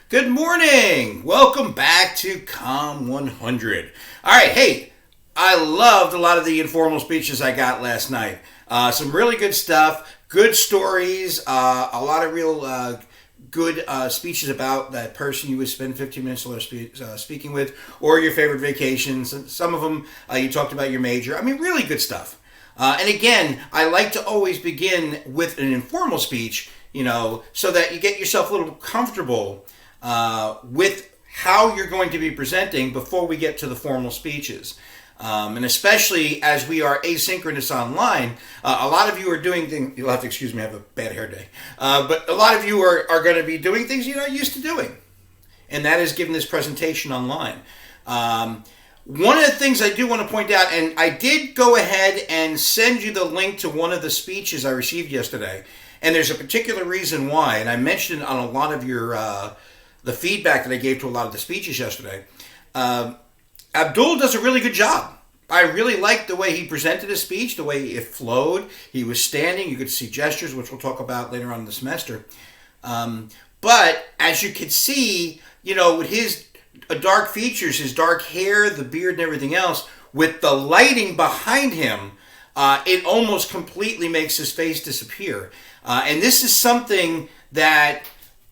Good morning. Welcome back to Com-100. All right, hey, I loved a lot of the informal speeches I got last night. Some really good stuff, good stories, a lot of real good speeches about that person you would spend 15 minutes speaking with, or your favorite vacations. Some of them you talked about your major. I mean, really good stuff. And again, I like to always begin with an informal speech, so that you get yourself a little comfortable with how you're going to be presenting before we get to the formal speeches. And especially as we are asynchronous online, a lot of you are doing things, you'll have to excuse me, I have a bad hair day, but a lot of you are going to be doing things you're not used to doing, and that is giving this presentation online. One of the things I do want to point out, and I did go ahead and send you the link to one of the speeches I received yesterday, and there's a particular reason why, and I mentioned it on a lot of your the feedback that I gave to a lot of the speeches yesterday. Abdul does a really good job. I really liked the way he presented his speech, the way it flowed. He was standing. You could see gestures, which we'll talk about later on in the semester. But as you could see, with his dark features, his dark hair, the beard, and everything else, with the lighting behind him, it almost completely makes his face disappear. And this is something that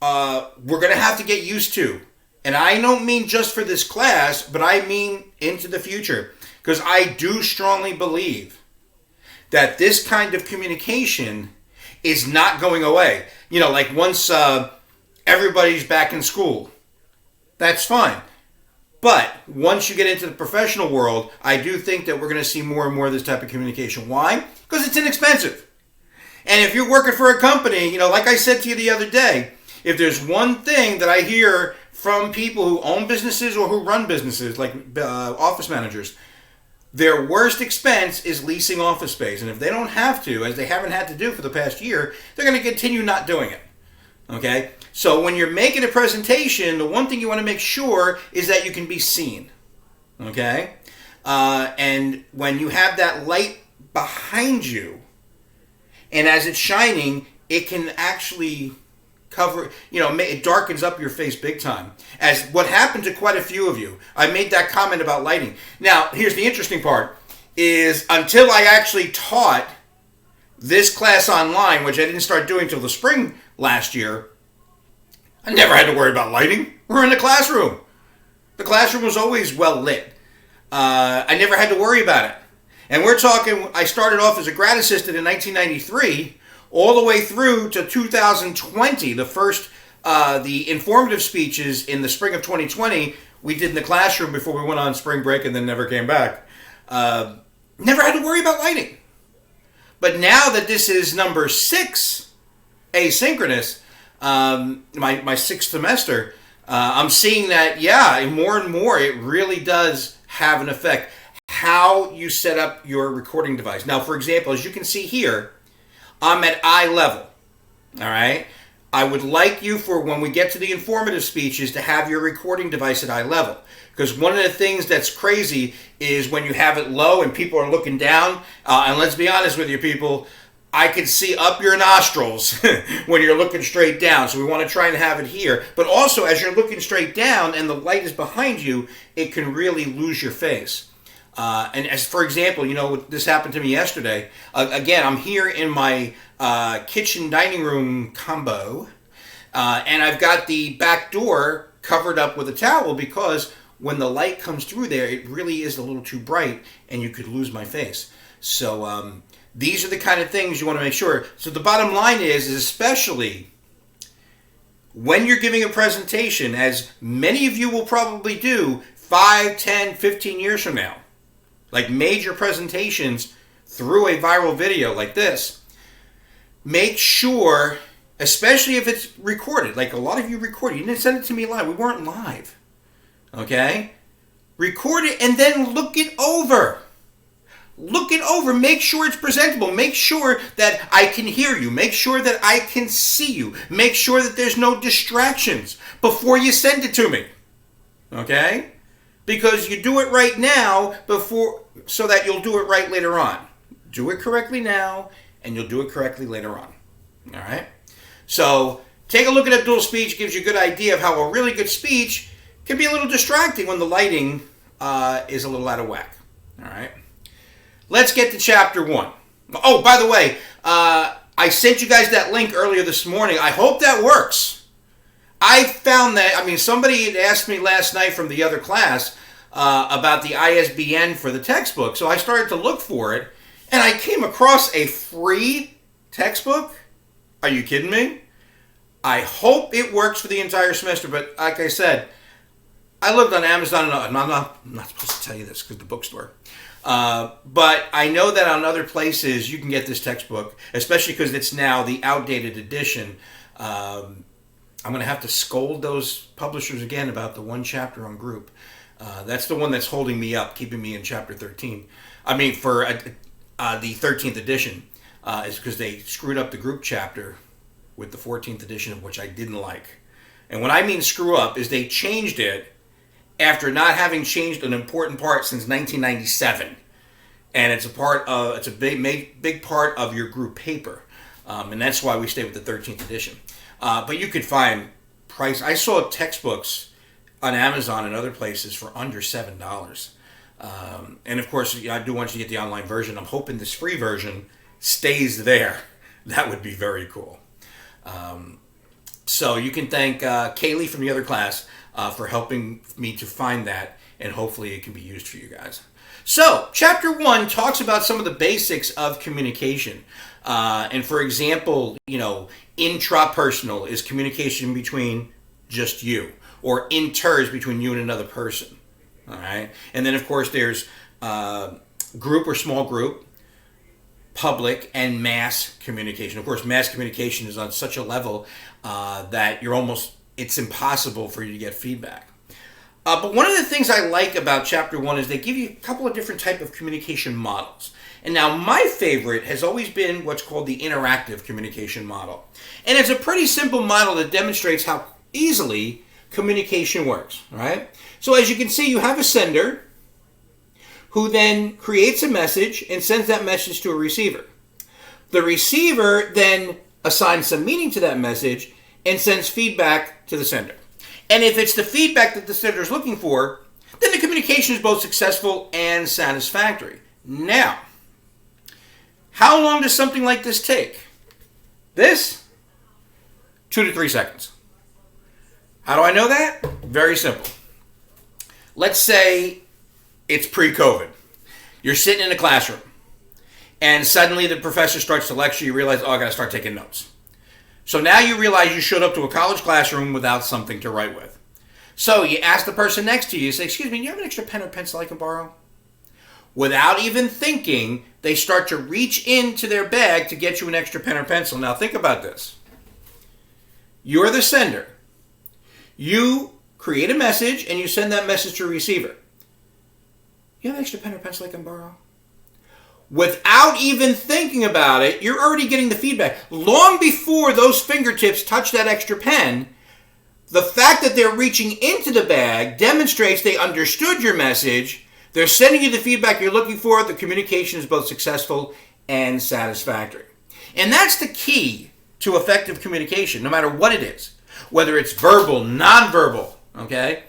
we're going to have to get used to. And I don't mean just for this class, but I mean into the future. Because I do strongly believe that this kind of communication is not going away. Like once everybody's back in school, that's fine. But once you get into the professional world, I do think that we're going to see more and more of this type of communication. Why? Because it's inexpensive. And if you're working for a company, like I said to you the other day, if there's one thing that I hear from people who own businesses or who run businesses, like office managers, their worst expense is leasing office space. And if they don't have to, as they haven't had to do for the past year, they're going to continue not doing it. Okay? So when you're making a presentation, the one thing you want to make sure is that you can be seen. Okay? And when you have that light behind you, and as it's shining, it can actually cover, it darkens up your face big time. As what happened to quite a few of you. I made that comment about lighting. Now, here's the interesting part, is until I actually taught this class online, which I didn't start doing till the spring last year, I never had to worry about lighting. We're in the classroom. The classroom was always well lit. I never had to worry about it. And we're talking, I started off as a grad assistant in 1993, all the way through to 2020, the first, the informative speeches in the spring of 2020, we did in the classroom before we went on spring break and then never came back. Never had to worry about lighting. But now that this is number 6, asynchronous, my 6th semester, I'm seeing that, more and more, it really does have an effect. How you set up your recording device. Now, for example, as you can see here, I'm at eye level, all right? I would like you, for when we get to the informative speeches, to have your recording device at eye level. Because one of the things that's crazy is when you have it low and people are looking down, and let's be honest with you people, I can see up your nostrils when you're looking straight down. So we want to try and have it here. But also, as you're looking straight down and the light is behind you, it can really lose your face. And as for example, this happened to me yesterday. Again, I'm here in my kitchen dining room combo, and I've got the back door covered up with a towel because when the light comes through there, it really is a little too bright, and you could lose my face. So these are the kind of things you want to make sure. So the bottom line is especially when you're giving a presentation, as many of you will probably do 5, 10, 15 years from now, like major presentations through a viral video like this, make sure, especially if it's recorded, like a lot of you recorded, you didn't send it to me live, we weren't live, okay? Record it and then look it over. Look it over, make sure it's presentable, make sure that I can hear you, make sure that I can see you, make sure that there's no distractions before you send it to me, okay? Because you do it right now so that you'll do it right later on. Do it correctly now, and you'll do it correctly later on. All right? So take a look at Abdul's speech. Gives you a good idea of how a really good speech can be a little distracting when the lighting is a little out of whack. All right. Let's get to chapter 1. Oh, by the way, I sent you guys that link earlier this morning. I hope that works. I found that, somebody had asked me last night from the other class about the ISBN for the textbook. So I started to look for it, and I came across a free textbook. Are you kidding me? I hope it works for the entire semester, but like I said, I looked on Amazon, and I'm not supposed to tell you this because the bookstore. But I know that on other places you can get this textbook, especially because it's now the outdated edition. I'm going to have to scold those publishers again about the one chapter on group. That's the one that's holding me up, keeping me in chapter 13. For the 13th edition, is because they screwed up the group chapter with the 14th edition, which I didn't like. And when I mean screw up, is they changed it after not having changed an important part since 1997, and it's a big part of your group paper, and that's why we stay with the 13th edition. But you could find price. I saw textbooks on Amazon and other places for under $7, and of course I do want you to get the online version. I'm hoping this free version stays there. That would be very cool. So you can thank Kaylee from the other class for helping me to find that, and hopefully it can be used for you guys. So, chapter 1 talks about some of the basics of communication. And for example, intrapersonal is communication between just you, or inters between you and another person. All right? And then, of course, there's group or small group, public, and mass communication. Of course, mass communication is on such a level that it's impossible for you to get feedback. But one of the things I like about chapter 1 is they give you a couple of different type of communication models. And now my favorite has always been what's called the interactive communication model. And it's a pretty simple model that demonstrates how easily communication works, right? So as you can see, you have a sender who then creates a message and sends that message to a receiver. The receiver then assigns some meaning to that message and sends feedback to the sender. And if it's the feedback that the sender is looking for, then the communication is both successful and satisfactory. Now, how long does something like this take? This? 2 to 3 seconds. How do I know that? Very simple. Let's say it's pre-COVID. You're sitting in a classroom, and suddenly the professor starts to lecture. You realize, I got to start taking notes. So now you realize you showed up to a college classroom without something to write with. So you ask the person next to you, you say, excuse me, do you have an extra pen or pencil I can borrow? Without even thinking, they start to reach into their bag to get you an extra pen or pencil. Now think about this. You're the sender. You create a message and you send that message to a receiver. You have an extra pen or pencil I can borrow? Without even thinking about it, you're already getting the feedback. Long before those fingertips touch that extra pen, the fact that they're reaching into the bag demonstrates they understood your message. They're sending you the feedback you're looking for. The communication is both successful and satisfactory. And that's the key to effective communication, no matter what it is. Whether it's verbal, nonverbal, okay?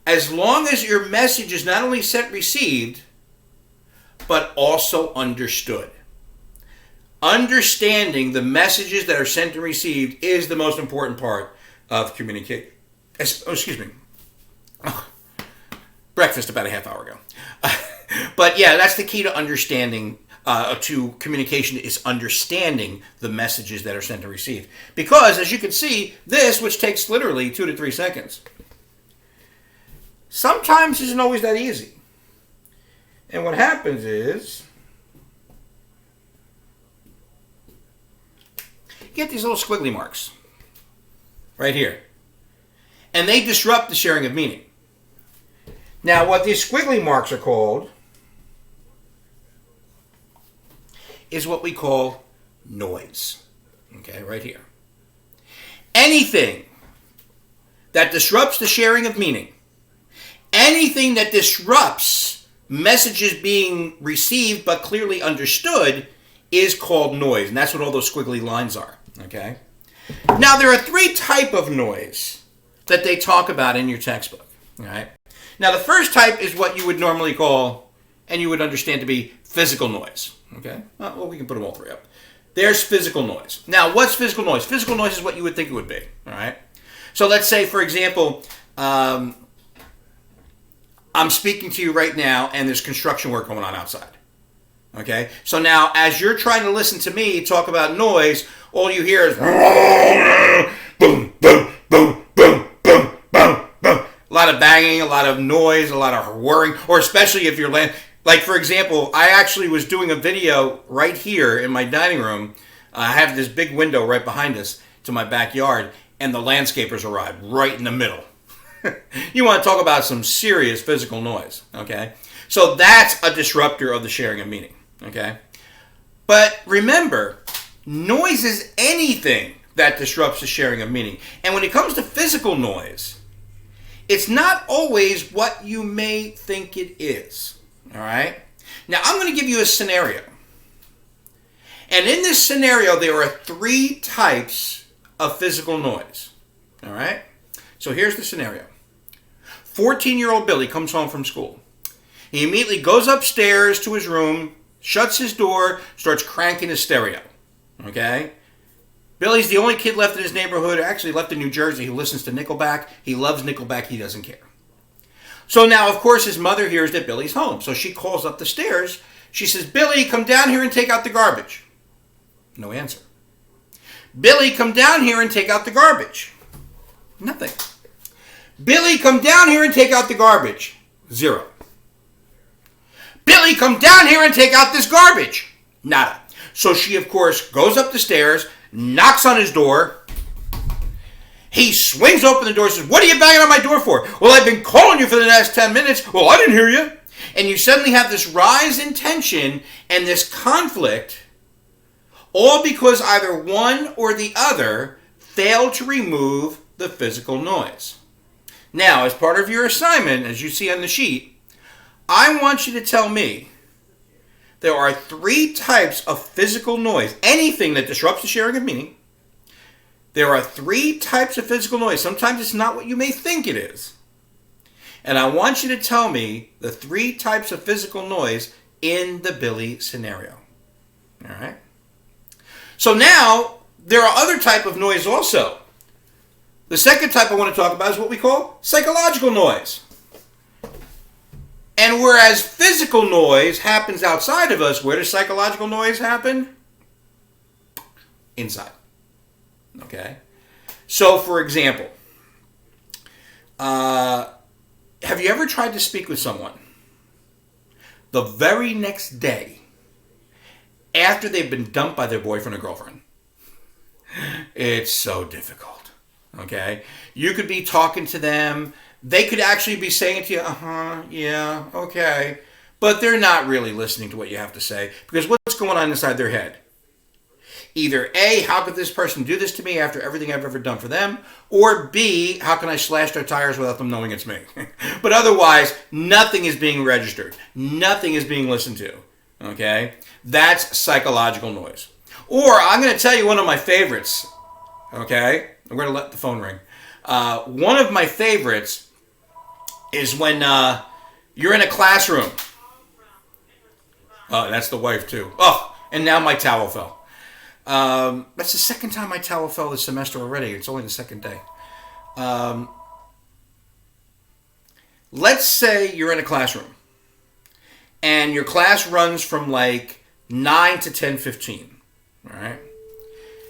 As long as your message is not only sent received, but also understood. Understanding the messages that are sent and received is the most important part of communication. Excuse me. Breakfast about a half hour ago. But yeah, that's the key to understanding, to communication, is understanding the messages that are sent and received. Because, as you can see, this, which takes literally 2 to 3 seconds, sometimes isn't always that easy. And what happens is, you get these little squiggly marks right here. And they disrupt the sharing of meaning. Now, what these squiggly marks are called is what we call noise. Okay, right here. Anything that disrupts the sharing of meaning, anything that disrupts messages being received but clearly understood, is called noise. And that's what all those squiggly lines are. Okay? Now, there are three types of noise that they talk about in your textbook. All right. Now, the first type is what you would normally call, and you would understand to be, physical noise. Okay. Well, we can put them all three up. There's physical noise. Now, what's physical noise? Physical noise is what you would think it would be. All right. So let's say, for example, I'm speaking to you right now, and there's construction work going on outside. Okay. So now, as you're trying to listen to me talk about noise, all you hear is boom, boom, boom, boom, boom, boom, boom. A lot of banging, a lot of noise, a lot of whirring, or especially if you're like, for example, I actually was doing a video right here in my dining room. I have this big window right behind us to my backyard, and the landscapers arrived right in the middle. You want to talk about some serious physical noise, okay? So that's a disruptor of the sharing of meaning, okay? But remember, noise is anything that disrupts the sharing of meaning. And when it comes to physical noise, it's not always what you may think it is. All right? Now, I'm going to give you a scenario. And in this scenario, there are three types of physical noise. All right? So here's the scenario. 14-year-old Billy comes home from school. He immediately goes upstairs to his room, shuts his door, starts cranking his stereo. Okay? Billy's the only kid left in his neighborhood, actually left in New Jersey, who listens to Nickelback. He loves Nickelback. He doesn't care. So now, of course, his mother hears that Billy's home. So she calls up the stairs. She says, Billy, come down here and take out the garbage. No answer. Billy, come down here and take out the garbage. Nothing. Billy, come down here and take out the garbage. Zero. Billy, come down here and take out this garbage. Nada. So she, of course, goes up the stairs, knocks on his door. He swings open the door and says, what are you banging on my door for? Well, I've been calling you for the last 10 minutes. Well, I didn't hear you. And you suddenly have this rise in tension and this conflict, all because either one or the other failed to remove the physical noise. Now, as part of your assignment, as you see on the sheet, I want you to tell me there are three types of physical noise, anything that disrupts the sharing of meaning. There are three types of physical noise. Sometimes it's not what you may think it is. And I want you to tell me the three types of physical noise in the Billy scenario. All right? So now, there are other type of noise also. The second type I want to talk about is what we call psychological noise. And whereas physical noise happens outside of us, where does psychological noise happen? Inside. Okay? So, for example, have you ever tried to speak with someone the very next day after they've been dumped by their boyfriend or girlfriend? It's so difficult. Okay? You could be talking to them. They could actually be saying to you, yeah, okay. But they're not really listening to what you have to say, because what's going on inside their head? Either A, how could this person do this to me after everything I've ever done for them? Or B, how can I slash their tires without them knowing it's me? But otherwise, nothing is being registered. Nothing is being listened to. Okay? That's psychological noise. Or I'm going to tell you one of my favorites. Okay? I'm going to let the phone ring. One of my favorites is when you're in a classroom. Oh, that's the wife too. Oh, and now my towel fell. That's the second time my towel fell this semester already. It's only the second day. Let's say you're in a classroom. And your class runs from like 9 to 10:15. All right?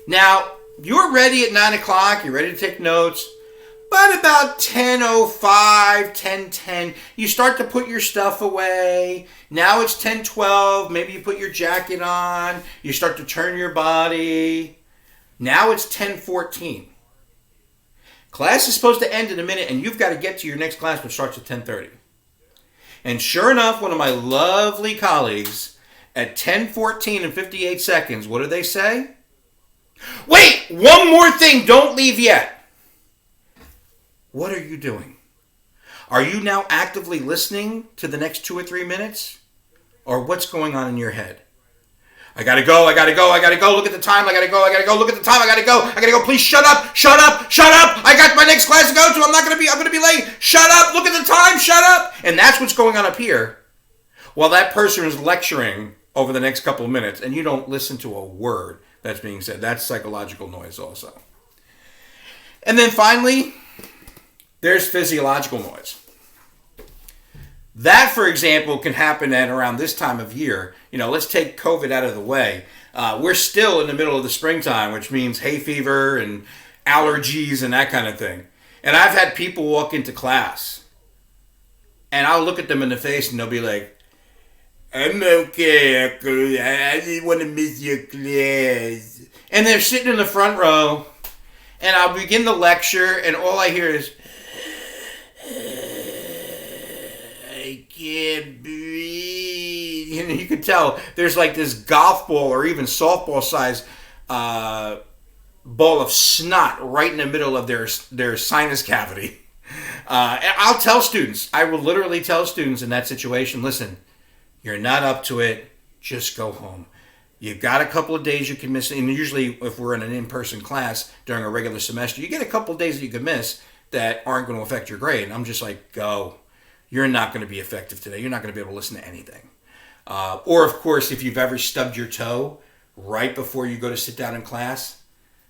Now, you're ready at 9 o'clock. You're ready to take notes. But about 10:05, 10:10, you start to put your stuff away. Now it's 10:12. Maybe you put your jacket on. You start to turn your body. Now it's 10:14. Class is supposed to end in a minute, and you've got to get to your next class, which starts at 10:30. And sure enough, one of my lovely colleagues, at 10:14 and 58 seconds, what do they say? Wait, one more thing, don't leave yet. What are you doing? Are you now actively listening to the next 2 or 3 minutes? Or what's going on in your head? I gotta go. Look at the time. Look at the time. I gotta go. Please shut up. I got my next class to go to. I'm gonna be late. Shut up. Look at the time. Shut up. And that's what's going on up here while that person is lecturing over the next couple of minutes and you don't listen to a word that's being said. That's psychological noise also. And then finally, there's physiological noise. That, for example, can happen at around this time of year. Let's take COVID out of the way. We're still in the middle of the springtime, which means hay fever and allergies and that kind of thing. And I've had people walk into class, and I'll look at them in the face, and they'll be like, I'm okay, Uncle. I didn't want to miss your class. And they're sitting in the front row, and I'll begin the lecture, and all I hear is, I can't breathe. You can tell there's like this golf ball or even softball size ball of snot right in the middle of their sinus cavity. And I will literally tell students in that situation, listen, you're not up to it, just go home. You've got a couple of days you can miss, and usually if we're in an in-person class during a regular semester, you get a couple of days that you can miss that aren't going to affect your grade. And I'm just like, go. You're not going to be effective today. You're not going to be able to listen to anything. Or, of course, if you've ever stubbed your toe right before you go to sit down in class,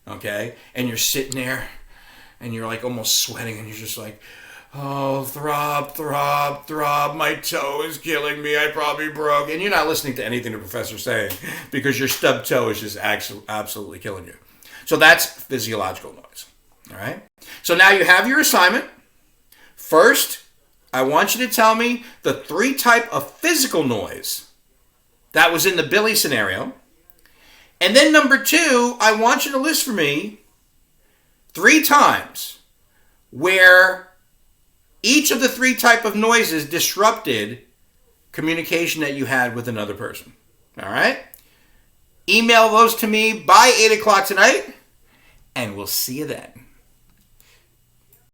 okay, and you're sitting there and you're like almost sweating and you're just like, oh, throb, my toe is killing me. I probably broke. And you're not listening to anything the professor's saying because your stubbed toe is just absolutely killing you. So that's physiological noise. All right? So now you have your assignment. First, I want you to tell me the 3 type of physical noise that was in the Billy scenario. And then number 2, I want you to list for me 3 times where each of the 3 type of noises disrupted communication that you had with another person. All right? Email those to me by 8 o'clock tonight, and we'll see you then.